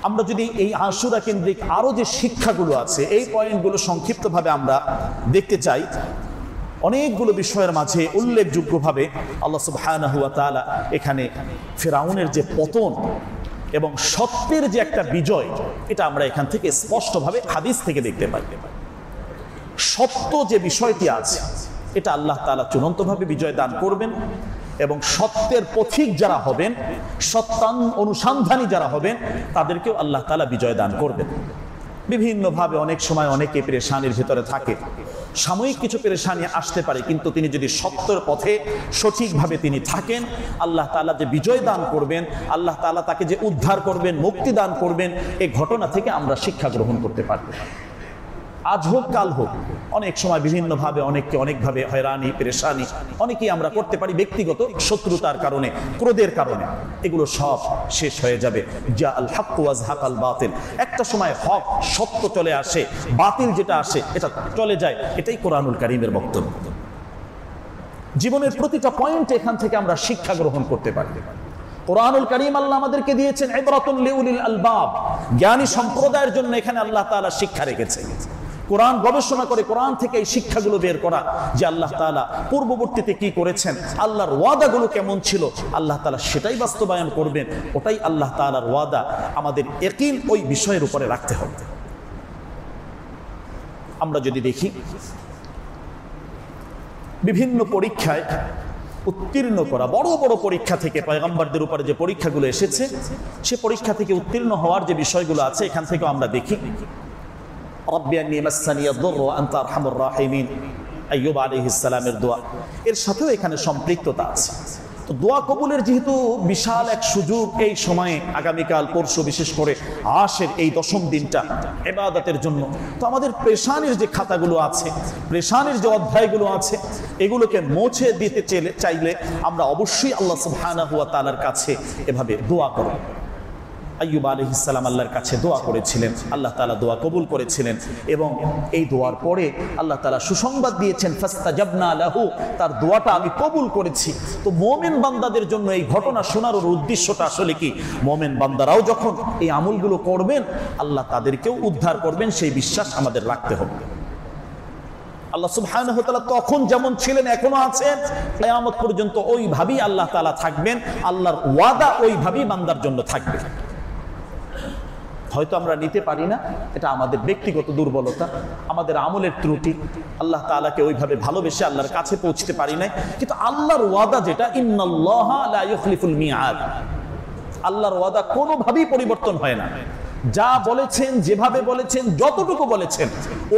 আমরা যদি এই আশুরা কেন্দ্রিক আরো যে শিক্ষাগুলো আছে, এই পয়েন্টগুলো সংক্ষিপ্তভাবে আমরা দেখতে চাই। অনেকগুলো বিষয়ের মাঝে উল্লেখযোগ্যভাবে আল্লাহ সুবহানাহু ওয়া তাআলা এখানে ফিরআউনের যে পতন এবং সত্যের যে একটা বিজয়, এটা আমরা এখান থেকে স্পষ্টভাবে হাদিস থেকে দেখতে পাই। সত্য যে বিষয়টি আছে, এটা আল্লাহ তাআলা চূড়ান্তভাবে বিজয় দান করবেন এবং সত্যের পথিক যারা হবেন, সত্যান অনুসন্ধানী যারা হবেন, তাদেরকেও আল্লাহ তাআলা বিজয় দান করবেন। বিভিন্নভাবে অনেক সময় অনেকে পেরেশানির ভিতরে থাকে, সাময়িক কিছু পেরেশানি আসতে পারে, কিন্তু তিনি যদি সত্যের পথে সঠিকভাবে তিনি থাকেন, আল্লাহ তাআলা যে বিজয় দান করবেন, আল্লাহ তাআলা তাকে যে উদ্ধার করবেন, মুক্তি দান করবেন, এই ঘটনা থেকে আমরা শিক্ষা গ্রহণ করতে পারব। আজ হোক কাল হোক, অনেক সময় বিভিন্নভাবে অনেককে অনেকভাবে হয়রানি পেরেশানি অনেকেই আমরা করতে পারি ব্যক্তিগত শত্রুতার কারণে, ক্রোধের কারণে। এগুলো সব শেষ হয়ে যাবে। যা আল হক ওয়া যাহাকাল বাতিল, একটা সময় হক সত্য চলে আসে, বাতিল যেটা আসে এটা চলে যায়। এটাই কোরআনুল কারীমের বক্তব্য। জীবনের প্রতিটা পয়েন্টে এখান থেকে আমরা শিক্ষা গ্রহণ করতে পারি। কোরআনুল কারীম আল্লাহ আমাদেরকে দিয়েছেন ইবরাতুল লিউলিল আলবাব, জ্ঞানী সম্প্রদায়ের জন্য এখানে আল্লাহ তাআলা শিক্ষা রেখেছেন। কোরআন গবেষণা করে কোরআন থেকে এই শিক্ষাগুলো বের করা, যে আল্লাহ তাআলা পূর্ববর্তীতে কি করেছেন, আল্লাহর ওয়াদাগুলো কেমন ছিল, আল্লাহ তাআলা সেটাই বাস্তবায়ন করবেন। ওটাই আল্লাহ তাআলার ওয়াদা, আমাদের ইয়াকিন ওই বিষয়ের উপরে রাখতে হবে। আমরা যদি দেখি বিভিন্ন পরীক্ষায় উত্তীর্ণ করা, বড় বড় পরীক্ষা থেকে পয়গম্বরদের উপরে যে পরীক্ষাগুলো এসেছে, সে পরীক্ষা থেকে উত্তীর্ণ হওয়ার যে বিষয়গুলো আছে, এখান থেকে আমরা দেখি রব্বি আন্নী মাসসানিয়াদ দুররু ওয়া আনতা আরহামুর রাহিমিন, আইয়ুব আলাইহিস সালামের দোয়া, এর সাথেও এখানে সম্পৃক্ততা আছে। তো দোয়া কবুলের যেহেতু বিশাল এক সুযোগ এই সময়ে, আগামীকাল পরশু বিশেষ করে আশের এই 10ম দিনটা ইবাদতের জন্য, তো আমাদের পেরেশানির যে খাতাগুলো আছে, পেরেশানির যে অধ্যায়গুলো আছে, এগুলোকে মুছে দিতে চাইলে আমরা অবশ্যই আল্লাহ সুবহানাহু ওয়া তাআলার কাছে এভাবে দোয়া করব। আইয়ুব আলাইহিস সালাম আল্লাহর কাছে দোয়া করেছিলেন, আল্লাহ তাআলা দোয়া কবুল করেছিলেন এবং এই দোয়ার পরে আল্লাহ তাআলা সুসংবাদ দিয়েছেন, ফাস্তাজাবনা লাহু, তার দোয়াটা আমি কবুল করেছি। তো মুমিন বান্দাদের জন্য এই ঘটনা শোনার উদ্দেশ্যটা আসলে কি, মুমিন বান্দারাও যখন এই আমলগুলো করবেন, আল্লাহ তাদেরকেও উদ্ধার করবেন, সেই বিশ্বাস আমাদের রাখতে হবে। আল্লাহ সুবহানাহু ওয়া তাআলা তখন যেমন ছিলেন এখনো আছেন, কিয়ামত পর্যন্ত ওইভাবেই আল্লাহ তাআলা থাকবেন। আল্লাহর ওয়াদা ওইভাবেই বান্দার জন্য থাকবে। হয়তো আমরা নিতে পারি না, এটা আমাদের ব্যক্তিগত দুর্বলতা, আমাদের আমলের ত্রুটি, আল্লাহ তাআলাকে ওইভাবে ভালোবেসে আল্লাহর কাছে পৌঁছতে পারি নাই। কিন্তু আল্লাহর ওয়াদা যেটা, ইন্নাল্লাহা লা ইউখলিফুল মিআদ, আল্লাহর ওয়াদা কোনোভাবেই পরিবর্তন হয় না। যা বলেছেন, যেভাবে বলেছেন, যতটুকু বলেছেন,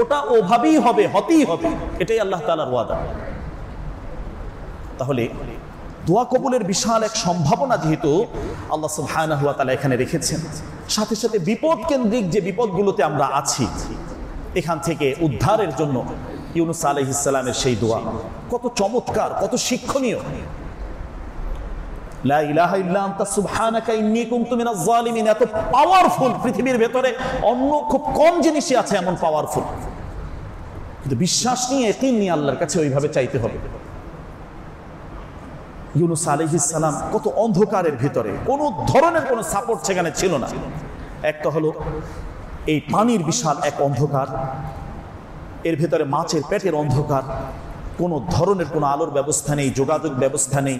ওটা ওভাবেই হবে, হতেই হবে। এটাই আল্লাহ তাআলার ওয়াদা। তাহলে দোয়া কবুলের বিশাল এক সম্ভাবনা যেহেতু আল্লাহ সুবহানাহু ওয়া তাআলা এখানে রেখেছেন, সাথে সাথে বিপদ কেন্দ্রিক যে বিপদগুলোতে আমরা আছি, এখান থেকে উদ্ধারের জন্য ইউনূস আলাইহিস সালামের সেই দোয়া কত চমৎকার, কত শিক্ষণীয়। লা ইলাহা ইল্লা আনতা সুবহানাকা ইন্নী কুনতু মিনাজ জালিমিন, এত পাওয়ারফুল, পৃথিবীর ভেতরে অন্য খুব কম জিনিসই আছে এমন পাওয়ারফুল। কিন্তু বিশ্বাস নিয়ে, ইয়াকিন নিয়ে আল্লাহর কাছে ওইভাবে চাইতে হবে। ইউনূস আলাইহিস সালাম কত অন্ধকারের ভিতরে, কোনো ধরনের কোনো সাপোর্ট সেখানে ছিল না। একটা হলো এই পানির বিশাল এক অন্ধকার, এর ভেতরে মাছের পেটের অন্ধকার, কোনো ধরনের কোনো আলোর ব্যবস্থা নেই, যোগাযোগ ব্যবস্থা নেই।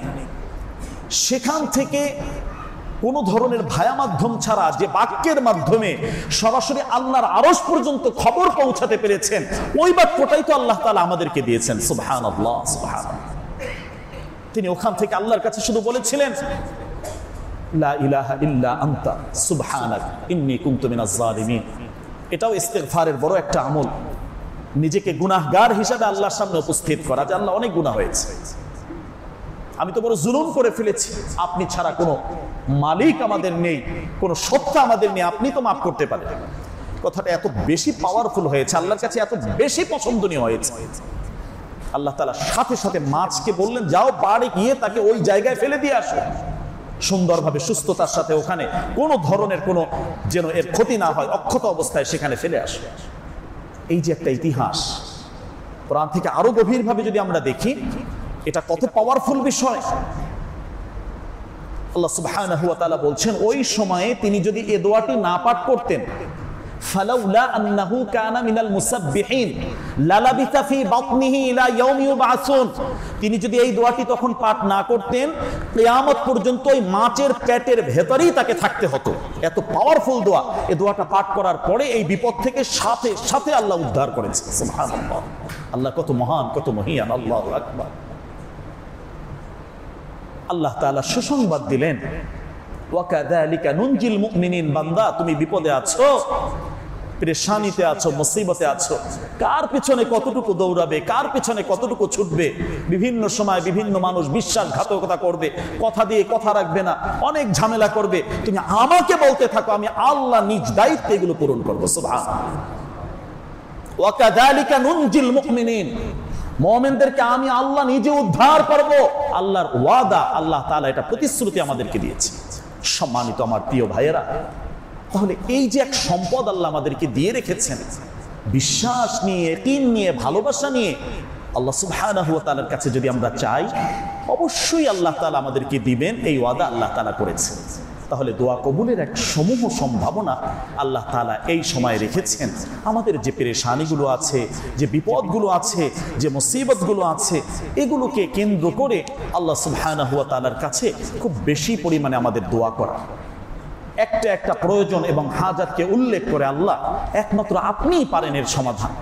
সেখান থেকে কোনো ধরনের ভায়া মাধ্যম ছাড়া যে বাক্যের মাধ্যমে সরাসরি আল্লাহর আরশ পর্যন্ত খবর পৌঁছাতে পেরেছেন, ওই বাক্যটাই তো আল্লাহ তাআলা আমাদেরকে দিয়েছেন। সুবহানাল্লাহ, সুবহানাল্লাহ। তিনি ওখান থেকে আল্লাহর কাছে শুধু বলেছিলেন, লা ইলাহা ইল্লা আনতা সুবহানাক ইন্নী কুনতু মিনাজ জালিমিন। এটাও ইস্তিগফারের বড় একটা আমল। নিজেকে গুনাহগার হিসাবে আল্লাহর সামনে উপস্থিত করা, যে আল্লাহ অনেক গুনাহ হয়েছে, আমি তো বড় জুলুম করে ফেলেছি, আপনি ছাড়া কোনো মালিক আমাদের নেই, কোনো সত্তা আমাদের নেই, আপনি তো মাফ করতে পারেন। কথাটা এত বেশি পাওয়ারফুল হয়েছে, আল্লাহর কাছে এত বেশি পছন্দনীয় হয়েছে, আল্লাহ তাআলা সাথে সাথে মাছকে বললেন, যাও পাড়ে গিয়ে তাকে ওই জায়গায় ফেলে দিয়ে আসো, সুন্দরভাবে সুস্থতার সাথে, ওখানে কোনো ধরনের কোনো যেন এর ক্ষতি না হয়, অক্ষত অবস্থায় সেখানে ফেলে আসো। এই যে একটা ইতিহাস, কোরআন থেকে আরো গভীরভাবে যদি আমরা দেখি, এটা কত পাওয়ারফুল বিষয়। আল্লাহ সুবহানাহু ওয়া তাআলা বলছেন, ওই সময়ে তিনি যদি এই দোয়াটি না পাঠ করতেন, ফালাউলা আন্নাহু কানা মিনাল মুসাব্বিহিন লালাবিসা ফি বাতনিহি ইলা ইয়াউমি ইউবআসুন, তিনি যদি এই দোয়াটি তখন পাঠ না করতেন, কিয়ামত পর্যন্ত ওই মাছের পেটের ভেতরেই তাকে থাকতে হতো। এত পাওয়ারফুল দোয়া। এই দোয়াটা পাঠ করার পরে এই বিপদ থেকে সাথে সাথে আল্লাহ উদ্ধার করেছেন। সুবহানাল্লাহ, আল্লাহ কত মহান, কত মহিয়ান। আল্লাহু আকবার। আল্লাহ তাআলা সুসংবাদ দিলেন, ওয়াকাযালিকা নুনজিল মুমিনিন, বান্দা তুমি বিপদে আছো, পেরেশানিতে আছো, মুসিবতে আছো, কার পিছনে কতটুকু দৌড়াবে, কার পিছনে কতটুকু ছুটবে, বিভিন্ন সময় বিভিন্ন মানুষ বিশ্বাসঘাতকতা করবে, কথা দিয়ে কথা রাখবে না, অনেক ঝামেলা করবে, তুমি আমাকে বলতে থাকো, আমি আল্লাহ নিজ দায়িত্বে এগুলো পূরণ করবো। সুবহানাল্লাহ। ওয়াকাযালিকা নুনজিল মুমিনিন, মুমিনদেরকে আমি আল্লাহ নিজে উদ্ধার করব, আল্লাহর ওয়াদা, আল্লাহ তাআলা এটা প্রতিশ্রুতি আমাদেরকে দিয়েছে। সম্মানিত আমার প্রিয় ভাইয়েরা, তাহলে এই যে এক সম্পদ আল্লাহ আমাদেরকে দিয়ে রেখেছেন, বিশ্বাস নিয়ে, ইয়াকিন নিয়ে, ভালোবাসা নিয়ে আল্লাহ সুবহানাহু ওয়া তাআলার কাছে যদি আমরা চাই, অবশ্যই আল্লাহ তাআলা আমাদেরকে দিবেন, এই ওয়াদা আল্লাহ তাআলা করেছেন। তাহলে দোয়া কবুলের এক সমূহ সম্ভাবনা আল্লাহ তাআলা এই সময় রেখেছেন। আমাদের যে পেরেশানিগুলো আছে, যে বিপদগুলো আছে, যে মুসিবতগুলো আছে, এগুলোকে কেন্দ্র করে আল্লাহ সুবহানাহু ওয়া তাআলার কাছে খুব বেশি পরিমাণে আমাদের দোয়া করা, একটা একটা প্রয়োজন এবং হাজাতকে উল্লেখ করে, আল্লাহ একমাত্র আপনিই পারেন এর সমাধান,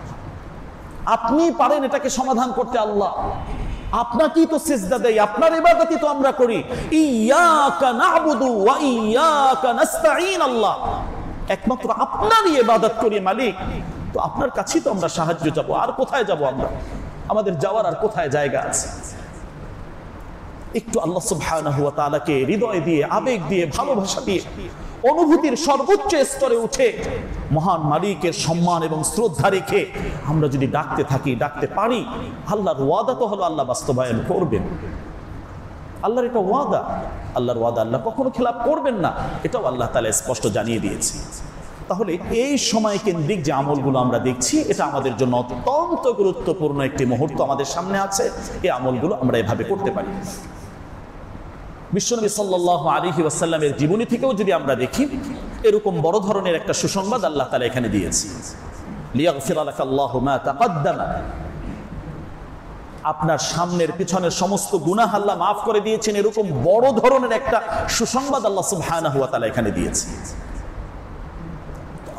আপনি পারেন এটাকে সমাধান করতে। আল্লাহ আপনাকেই তো সিজদা দেই, আপনার ইবাদতই তো আমরা করি। ইয়াকা না'বুদু ওয়া ইয়াকা নাস্তাঈন, আল্লাহ একমাত্র আপনারই ইবাদত করি মালিক, তো আপনার কাছেই তো আমরা সাহায্য যাব, আর কোথায় যাব আমরা? আমাদের যাওয়ার আর কোথায় জায়গা আছে? একটু আল্লাহ সুবহানাহু ওয়া তাআলাকে হৃদয় দিয়ে, আবেগ দিয়ে, ভালোবাসা দিয়ে, অনুভূতির সর্বোচ্চ স্তরে উঠে মহান মালিকের সম্মান এবং শ্রদ্ধা রেখে আমরা যদি ডাকতে থাকি, ডাকতে পারি, আল্লাহর ওয়াদা তো হলো আল্লাহ বাস্তবায়ন করবেন। আল্লাহর এটা ওয়াদা, আল্লাহর ওয়াদা আল্লাহ কখনো খেলাপ করবেন না, এটাও আল্লাহ তাআলা স্পষ্ট জানিয়ে দিয়েছে। তাহলে এই সময় কেন্দ্রিক যে আমলগুলো আমরা দেখছি, এটা আমাদের জন্য অত্যন্ত গুরুত্বপূর্ণ একটি মুহূর্ত আমাদের সামনে আছে। এই আমলগুলো আমরা এভাবে করতে পারি। বিশ্বনবী সাল্লাল্লাহু আলাইহি ওয়াসাল্লামের জীবনী থেকেও যদি আমরা দেখি, এরকম বড় ধরনের একটা সুসংবাদ আল্লাহ তাআলা এখানে দিয়েছে। লিয়াগফিরা লাকাল্লাহু মা তাকাদ্দামা, আপনার সামনের পিছনের সমস্ত গুনাহ আল্লাহ মাফ করে দিয়েছেন, এরকম বড় ধরনের একটা সুসংবাদ আল্লাহ সুবহানাহু ওয়া তাআলা এখানে দিয়েছে।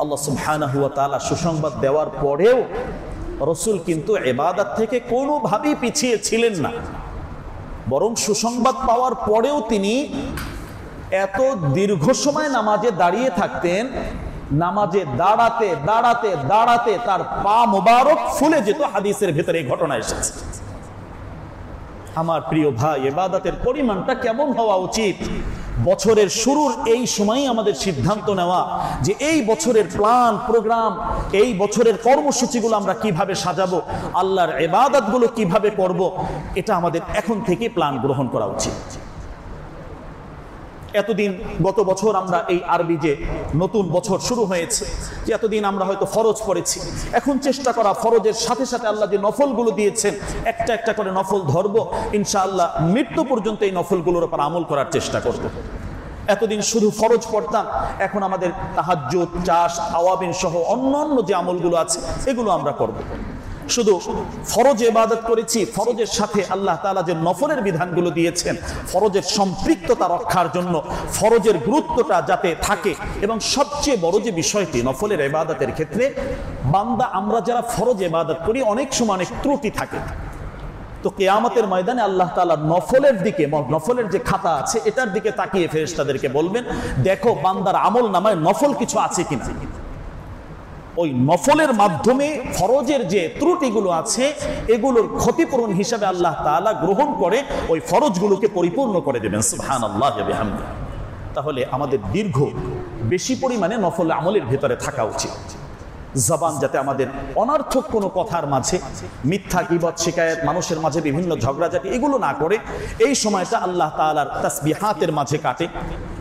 আল্লাহ সুবহানাহু ওয়া তাআলা সুসংবাদ দেওয়ার পরেও রাসূল কিন্তু ইবাদত থেকে কোনোভাবেই পিছিয়ে ছিলেন না, বরং সুসংবাদ পাওয়ার পরেও তিনি এত দীর্ঘ সময় নামাজে দাঁড়িয়ে থাকতেন, নামাজে দাঁড়াতে দাঁড়াতে দাঁড়াতে তার পা মোবারক ফুলে যেত। হাদিসের ভেতরে এই ঘটনা এসেছে। আমার প্রিয় ভাই, ইবাদতের পরিমাণটা কেমন হওয়া উচিত? বছরের শুরুর এই সময়ই আমাদের সিদ্ধান্ত নেওয়া যে এই বছরের প্ল্যান প্রোগ্রাম, এই বছরের কর্মসূচিগুলো আমরা কিভাবে সাজাবো, আল্লাহর ইবাদতগুলো কিভাবে করব, এটা আমাদের এখন থেকে প্ল্যান গ্রহণ করা উচিত। এতদিন গত বছর আমরা এই আরবি যে নতুন বছর শুরু হয়েছে, যে এতদিন আমরা হয়তো ফরজ পড়েছি, এখন চেষ্টা করা ফরজের সাথে সাথে আল্লাহ যে নফলগুলো দিয়েছেন, একটা একটা করে নফল ধরব, ইনশাআল্লাহ মৃত্যু পর্যন্ত এই নফলগুলোর উপর আমল করার চেষ্টা করব। এতদিন শুধু ফরজ পড়তাম, এখন আমাদের তাহাজ্জুদ, চাষ, আওয়াবিন সহ অন্যান্য যে আমলগুলো আছে এগুলো আমরা করব। শুধু ফরজ ইবাদত করেছি, ফরজের সাথে আল্লাহ তাআলা যে নফলের বিধানগুলো দিয়েছেন, ফরজের সম্পৃক্ততা রক্ষার জন্য, ফরজের গুরুত্বটা যাতে থাকে, এবং সবচেয়ে বড় যে বিষয়টি নফলের ইবাদতের ক্ষেত্রে, বান্দা আমরা যারা ফরজ ইবাদত করি অনেক সময় অনেক ত্রুটি থাকে, তো কিয়ামতের ময়দানে আল্লাহ তাআলা নফলের দিকে, নফলের যে খাতা আছে এটার দিকে তাকিয়ে ফেরেশতাদেরকে বলবেন, দেখো বান্দার আমল নামায় নফল কিছু আছে কিনা। ওই নফলের মাধ্যমে ফরজের যে ত্রুটিগুলো আছে এগুলোর ক্ষতিপূরণ হিসাবে আল্লাহ তাআলা গ্রহণ করে ওই ফরজগুলোকে পরিপূর্ণ করে দেবেন। সুবহানাল্লাহ ওয়া বিহামদিহি। তাহলে আমাদের বেশি পরিমাণে নফল আমলের ভেতরে থাকা উচিত। জবান যাতে আমাদের অনর্থক কোনো কথার মাঝে, মিথ্যা গীবত শিকায়েত, মানুষের মাঝে বিভিন্ন ঝগড়াঝাটি এগুলো না করে এই সময়টা আল্লাহ তাআলার তাসবিহাতের মাঝে কাটে।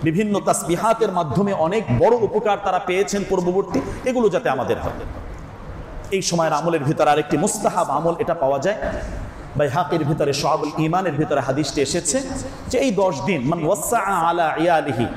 বিভিন্ন তাসবিহাতের মাধ্যমে অনেক বড় উপকার তারা পেয়েছেন পূর্ববর্তী, এগুলো যাতে আমাদের হয়। এই সময়ের আমলের ভিতরে আরেকটি মুস্তাহাব আমল এটা পাওয়া যায়, বাইহাকির ভিতরে শুআবুল ঈমানের ভিতরে হাদিসটি এসেছে যে এই 10 দিন মান ওয়াসআ আলা ইয়ালিহি,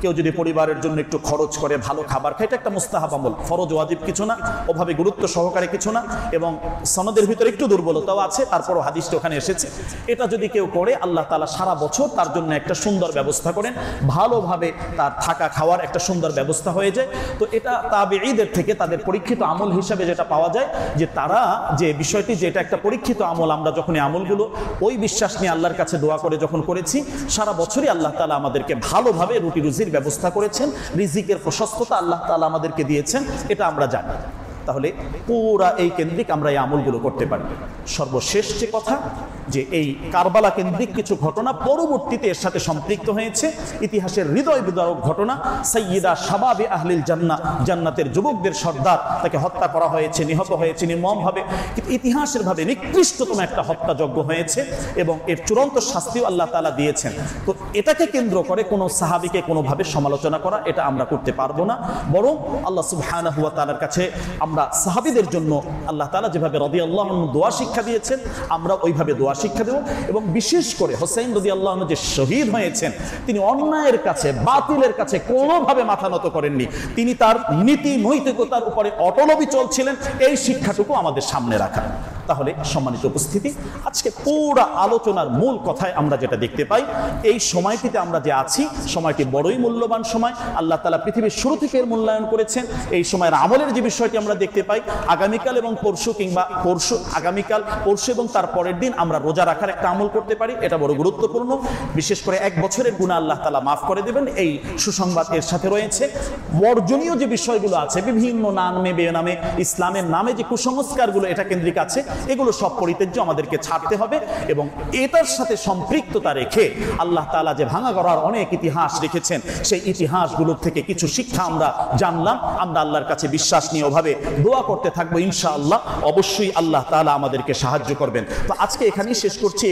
কেউ যদি পরিবারের জন্য একটু খরচ করে, ভালো খাবার খায়, এটা একটা মুস্তাহাব আমল, ফরজ ওয়াজিব কিছু না, ওভাবে গুরুত্ব সহকারে কিছু না, এবং সনদের ভিতরে একটু দুর্বলতাও আছে, তারপরও হাদিসটা ওখানে এসেছে। এটা যদি কেউ করে আল্লাহ তাআলা সারা বছর তার জন্য একটা সুন্দর ব্যবস্থা করেন, ভালোভাবে তার থাকা খাওয়ার একটা সুন্দর ব্যবস্থা হয়ে যায়। তো এটা তাবেঈদের থেকে তাদের পরীক্ষিত আমল হিসাবে যেটা পাওয়া যায় যে তারা যে বিষয়টি, যে এটা একটা পরীক্ষিত আমল, আমরা যখন এই আমলগুলো ওই বিশ্বাস নিয়ে আল্লাহর কাছে দোয়া করে যখন করেছি, সারা বছরই আল্লাহ তাআলা আমাদেরকে ভালোভাবে রুটি রুজির ব্যবস্থা করেছেন, রিজিকের প্রশস্ততা আল্লাহ তাআলা আমাদেরকে দিয়েছেন, এটা আমরা জানি। তাহলে পুরা এই কেন্দ্রিক আমরা এই আমলগুলো করতে পারি। সর্বশেষ যে কথা, যে এই কারবালা কেন্দ্রিক কিছু ঘটনা পরবর্তীতে এর সাথে সম্পৃক্ত হয়েছে, ইতিহাসের হৃদয় বিদারক ঘটনা। সাইয়্যিদা শাবাবে আহলিল জান্নাহ, জান্নাতের যুবকদের সর্দার, তাকে হত্যা করা হয়েছে, নিহত হয়েছে নির্মমভাবে, কিন্তু ইতিহাসের ভাবে নিকৃষ্টতম একটা হত্যাযজ্ঞ হয়েছে এবং এর চূড়ান্ত শাস্তিও আল্লাহ তাআলা দিয়েছেন। তো এটাকে কেন্দ্র করে কোনো সাহাবীকে কোনোভাবে সমালোচনা করা, এটা আমরা করতে পারবো না। বরং আল্লাহ সুবহানাহু ওয়া তাআলার কাছে আমরা সাহাবীদের জন্য আল্লাহ তাআলা যেভাবে রাদিয়াল্লাহু আনহু দোয়া শিক্ষা দিয়েছেন, আমরা ওইভাবে দোয়া শিক্ষা দেব। এবং বিশেষ করে হোসেন রাদিয়াল্লাহু আনহু যে শহীদ হয়েছেন, তিনি অন্যায়ের কাছে, বাতিলের কাছে কোনোভাবে মাথা নত করেননি, তিনি তার নীতি নৈতিকতার উপরে অটল অবিচল ছিলেন। এই শিক্ষাটুকু আমাদের সামনে রাখা। তাহলে সম্মানিত উপস্থিতি, আজকে পুরো আলোচনার মূল কথায় আমরা যেটা দেখতে পাই, এই সময়টিতে আমরা যে আছি, সময়টি বড়ই মূল্যবান সময়। আল্লাহ তাআলা পৃথিবীর শুরু থেকে এর মূল্যায়ন করেছেন। এই সময়ের আমলের যে বিষয়টি আমরা দেখতে পাই, আগামীকাল এবং পরশু, কিংবা আগামীকাল, পরশু এবং তার পরের দিন আমরা রোজা রাখার একটা আমল করতে পারি, এটা বড় গুরুত্বপূর্ণ। বিশেষ করে 1 বছরের গুনাহ আল্লাহ তাআলা মাফ করে দেবেন, এই সুসংবাদ এর সাথে রয়েছে। বর্জনীয় যে বিষয়গুলো আছে, বিভিন্ন নামে বেনামে ইসলামের নামে যে কুসংস্কারগুলো এটা কেন্দ্রিক আছে, এগুলো সব পরিত্যাজ্য আমাদেরকে ছাড়তে হবে। এবং এটার সাথে সম্পৃক্ততা রেখে আল্লাহ তাআলা যে ভাঙা গড়ার অনেক ইতিহাস রেখেছেন, সেই ইতিহাসগুলোর থেকে কিছু শিক্ষা আমরা জানলাম। আমরা আল্লাহর কাছে বিশ্বাস নিয়ে ওভাবে দোয়া করতে থাকবো, ইনশাআল্লাহ অবশ্যই আল্লাহ তাআলা আমাদেরকে সাহায্য করবেন। তো আজকে এখানেই শেষ করছি।